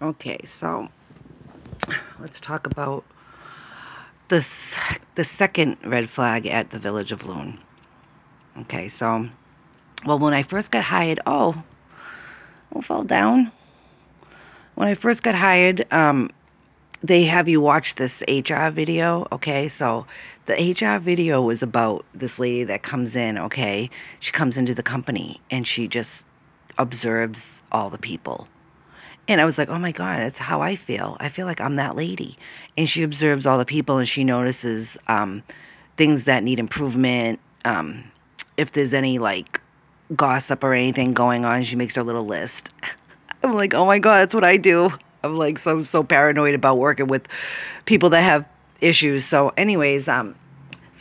Okay, so let's talk about this the second red flag at the Village of Loon. Okay, so well, when I first got hired, fall down. When I first got hired, they have you watch this HR video. Okay, so the HR video was about this lady that comes in. Okay, she comes into the company and she just observes all the people. And I was like, oh my God, that's how I feel. I feel like I'm that lady. And she observes all the people and she notices things that need improvement. If there's any like gossip or anything going on, she makes her little list. I'm like, oh my God, that's what I do. I'm like, so paranoid about working with people that have issues. So anyways, so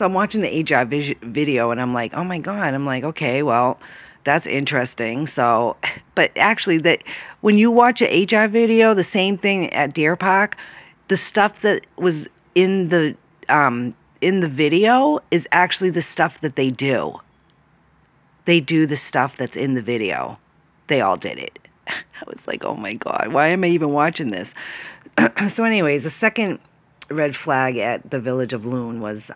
I'm watching the HR video and I'm like, oh my God. I'm like, okay, well, that's interesting. So, but actually, that when you watch a HR video, the same thing at Deer Park, the stuff that was in the video is actually the stuff that they do. They do the stuff that's in the video. They all did it. I was like, oh my God, why am I even watching this? So anyways, the second red flag at the Village of Loon was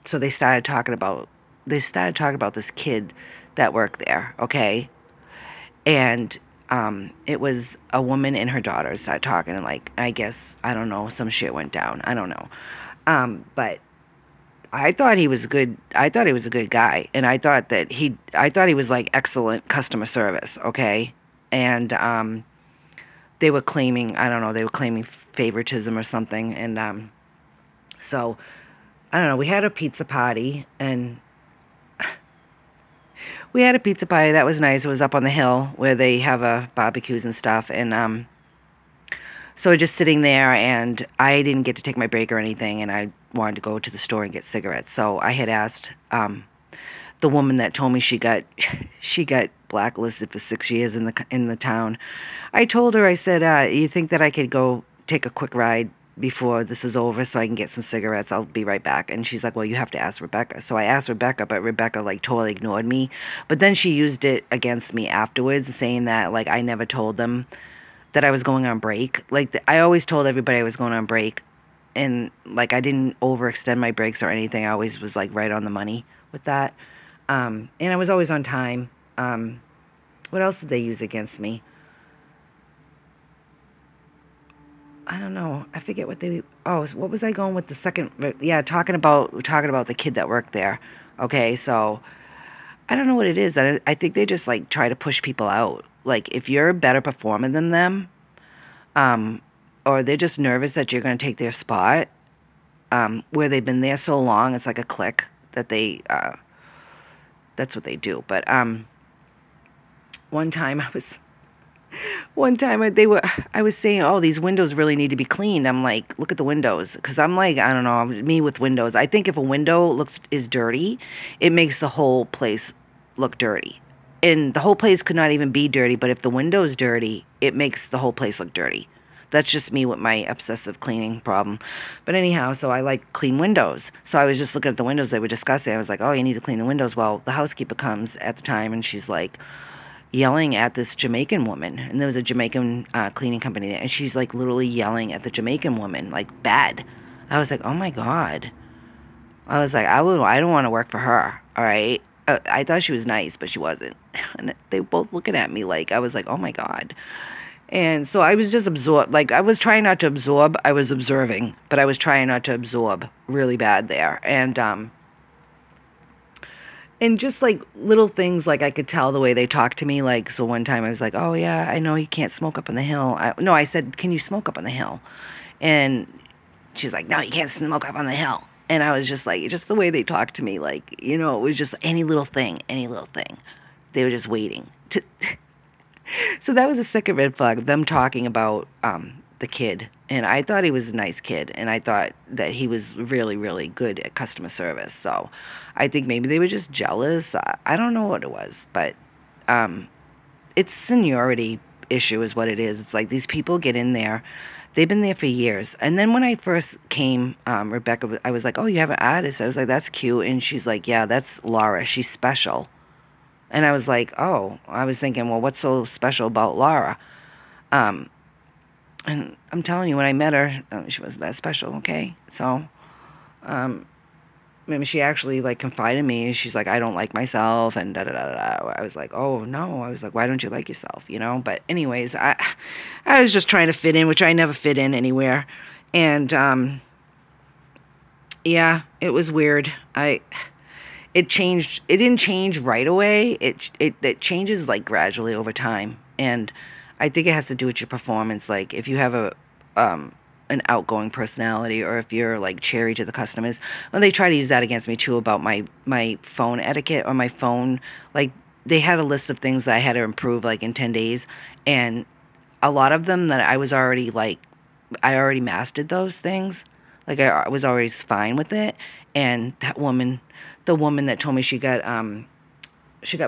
so they started talking about this kid that worked there, okay? And it was a woman and her daughter started talking, and like, I guess, I don't know, some shit went down. I don't know. But I thought he was good. I thought he was a good guy, and I thought he was like excellent customer service, okay? And they were claiming, I don't know, they were claiming favoritism or something, and so I don't know. We had a pizza party, and that was nice. It was up on the hill where they have barbecues and stuff, and so just sitting there, and I didn't get to take my break or anything, and I wanted to go to the store and get cigarettes. So I had asked the woman that told me she got blacklisted for 6 years in the town. I told her, I said, you think that I could go take a quick ride before this is over so I can get some cigarettes? I'll be right back. And she's like, well, you have to ask Rebecca. So I asked Rebecca, but Rebecca like totally ignored me. But then she used it against me afterwards, saying that like I never told them that I was going on break. Like I always told everybody I was going on break, and like I didn't overextend my breaks or anything. I always was like right on the money with that. And I was always on time. What else did they use against me? I don't know. I forget what they. Oh, what was I going with the second? Yeah, talking about the kid that worked there. Okay, so I don't know what it is. I think they just like try to push people out. Like if you're a better performer than them, or they're just nervous that you're going to take their spot, where they've been there so long, it's like a clique that they. That's what they do. But one time I was I was saying, oh, these windows really need to be cleaned. I'm like, look at the windows. Because I'm like, I don't know, me with windows. I think if a window is dirty, it makes the whole place look dirty. And the whole place could not even be dirty, but if the window's dirty, it makes the whole place look dirty. That's just me with my obsessive cleaning problem. But anyhow, so I like clean windows. So I was just looking at the windows they were discussing. I was like, oh, you need to clean the windows. Well, the housekeeper comes at the time, and she's like, yelling at this Jamaican woman, and there was a Jamaican cleaning company there, and she's like literally yelling at the Jamaican woman like bad. I was like, oh my God. I was like, I don't want to work for her. All right. I thought she was nice, but she wasn't. And they both looking at me like, I was like, oh my God. And so I was just absorbed. Like I was trying not to absorb. I was observing, but I was trying not to absorb really bad there. And just like little things, like I could tell the way they talked to me. Like, so one time I was like, oh yeah, I know you can't smoke up on the hill. No, I said, can you smoke up on the hill? And she's like, no, you can't smoke up on the hill. And I was just like, just the way they talked to me, like, you know, it was just any little thing. They were just waiting to. So that was a second red flag of them talking about the kid. And I thought he was a nice kid, and I thought that he was really, really good at customer service. So I think maybe they were just jealous. I don't know what it was, but it's seniority issue is what it is. It's like these people get in there. They've been there for years. And then when I first came, Rebecca, I was like, oh, you have an artist? I was like, that's cute. And she's like, yeah, that's Laura. She's special. And I was like, oh, I was thinking, well, what's so special about Laura? And I'm telling you, when I met her, she wasn't that special, okay? So, maybe she actually, like, confided in me. She's like, I don't like myself, and da-da-da-da. I was like, oh, no. I was like, why don't you like yourself, you know? But anyways, I was just trying to fit in, which I never fit in anywhere. And, yeah, it was weird. It changed. It didn't change right away. It changes, like, gradually over time. And I think it has to do with your performance. Like, if you have an outgoing personality, or if you're, like, cherry to the customers, well, they try to use that against me too about my phone etiquette, or my phone. Like, they had a list of things that I had to improve, like, in 10 days, and a lot of them that I was already, like, I already mastered those things. Like, I was always fine with it. And that woman, the woman that told me she got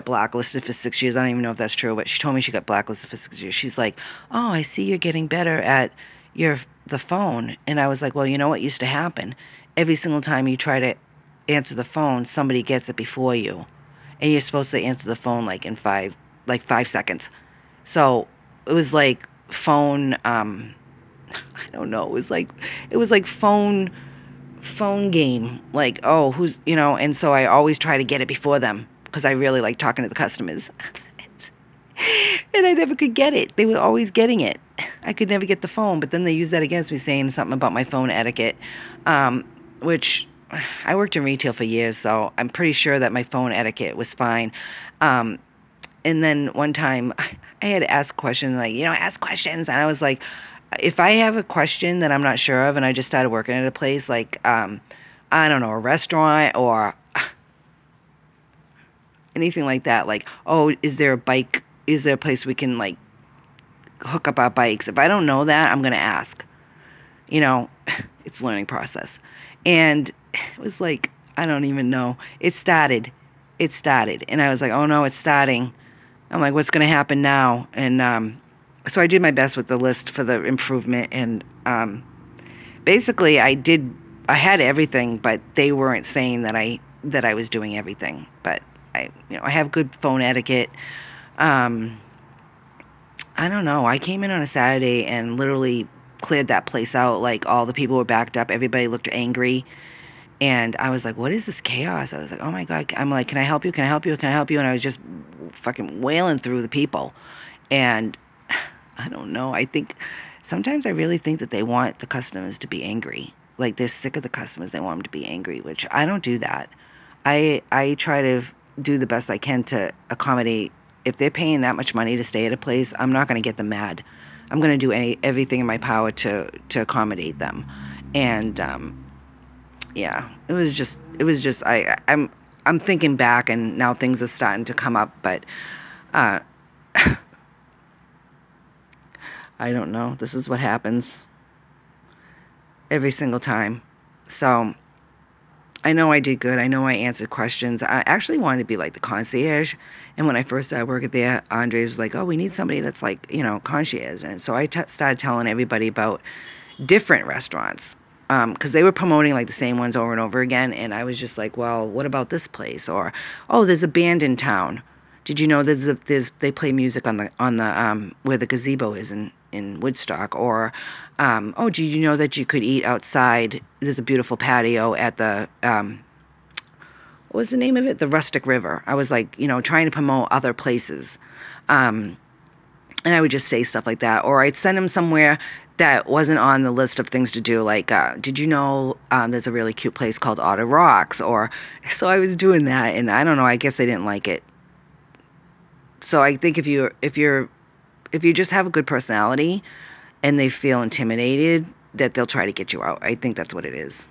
blacklisted for 6 years. I don't even know if that's true, but she told me she got blacklisted for 6 years. She's like, oh, I see you're getting better at the phone. And I was like, well, you know what used to happen? Every single time you try to answer the phone, somebody gets it before you. And you're supposed to answer the phone, like, in 5 seconds. So it was like phone, I don't know. It was like phone game. Like, oh, who's, you know, and so I always try to get it before them, because I really like talking to the customers. And I never could get it. They were always getting it. I could never get the phone, but then they used that against me, saying something about my phone etiquette, which I worked in retail for years, so I'm pretty sure that my phone etiquette was fine. And then one time I had to ask questions, like, you know, ask questions. And I was like, if I have a question that I'm not sure of, and I just started working at a place, like, I don't know, a restaurant, or anything like that, like, oh, is there a place we can, like, hook up our bikes? If I don't know that, I'm going to ask. You know, it's a learning process. And it was like, I don't even know. It started. And I was like, oh no, it's starting. I'm like, what's going to happen now? And so I did my best with the list for the improvement. And basically I had everything, but they weren't saying that I was doing everything. But I have good phone etiquette. I don't know. I came in on a Saturday and literally cleared that place out. Like, all the people were backed up. Everybody looked angry. And I was like, what is this chaos? I was like, oh my God. I'm like, can I help you? Can I help you? Can I help you? And I was just fucking wailing through the people. And I don't know. I think sometimes I really think that they want the customers to be angry. Like, they're sick of the customers. They want them to be angry, which I don't do that. I try to do the best I can to accommodate. If they're paying that much money to stay at a place, I'm not going to get them mad. I'm going to do everything in my power to accommodate them. And yeah, it was just I'm thinking back, and now things are starting to come up, but I don't know. This is what happens every single time. So I know I did good. I know I answered questions. I actually wanted to be like the concierge. And when I first started working there, Andre was like, oh, we need somebody that's like, you know, concierge. And so I started telling everybody about different restaurants, because they were promoting like the same ones over and over again. And I was just like, well, what about this place? Or, oh, there's a band in town. Did you know they play music on the where the gazebo is in Woodstock? Or, oh, did you know that you could eat outside? There's a beautiful patio at the what was the name of it? The Rustic River. I was like, you know, trying to promote other places. And I would just say stuff like that. Or I'd send them somewhere that wasn't on the list of things to do. Like, did you know there's a really cute place called Otter Rocks? Or, so I was doing that, and I don't know, I guess they didn't like it. So I think if you just have a good personality and they feel intimidated, that they'll try to get you out. I think that's what it is.